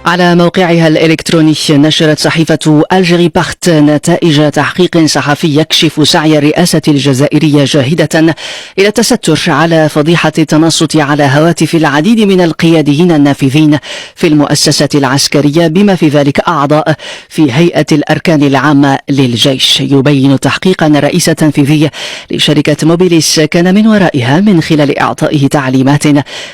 على موقعها الإلكتروني نشرت صحيفة ألجيري بارت نتائج تحقيق صحفي يكشف سعي الرئاسة الجزائرية جاهدة إلى التستر على فضيحة التنصت على هواتف العديد من القياديين النافذين في المؤسسة العسكرية بما في ذلك أعضاء في هيئة الأركان العامة للجيش. يبين التحقيق أن الرئيس التنفيذي لشركة موبيليس كان من ورائها من خلال إعطائه تعليمات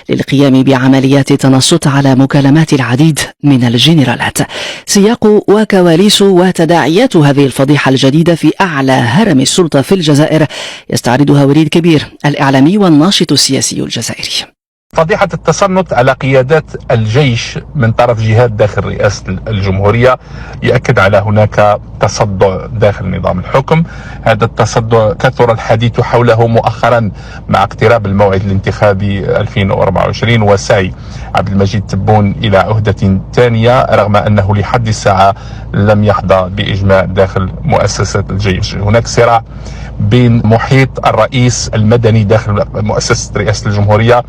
للقيام بعمليات تنصت على مكالمات العديد من الجنرالات. سياق وكواليس وتداعيات هذه الفضيحة الجديدة في أعلى هرم السلطة في الجزائر يستعرضها وليد كبير الإعلامي والناشط السياسي الجزائري. فضيحة التصنت على قيادات الجيش من طرف جهات داخل رئاسة الجمهورية يؤكد على هناك تصدع داخل نظام الحكم. هذا التصدع كثر الحديث حوله مؤخرا مع اقتراب الموعد الانتخابي 2024 وسعي عبد المجيد تبون إلى عهدة ثانية رغم أنه لحد الساعة لم يحظى بإجماع داخل مؤسسة الجيش. هناك صراع بين محيط الرئيس المدني داخل مؤسسة رئاسة الجمهورية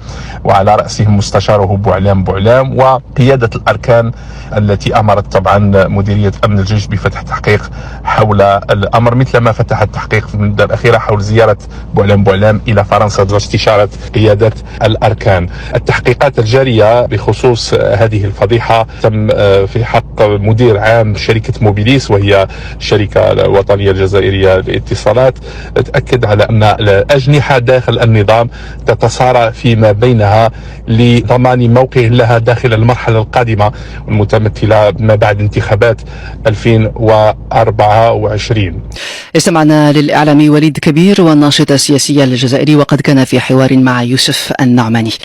وعلى رأسهم مستشاره بوعلام وقيادة الأركان التي أمرت طبعا مديرية أمن الجيش بفتح تحقيق حول الأمر، مثل ما فتح التحقيق في المدة الأخيرة حول زيارة بوعلام إلى فرنسا واستشارة قيادة الأركان. التحقيقات الجارية بخصوص هذه الفضيحة تم في حق مدير عام شركة موبيليس وهي الشركة الوطنية الجزائرية للاتصالات، تأكد على أن الأجنحة داخل النظام تتصارع فيما بينها لضمان موقع لها داخل المرحلة القادمة المتمثلة ما بعد انتخابات 2024. استمعنا للإعلامي وليد كبير والناشط السياسي الجزائري وقد كان في حوار مع يوسف النعماني.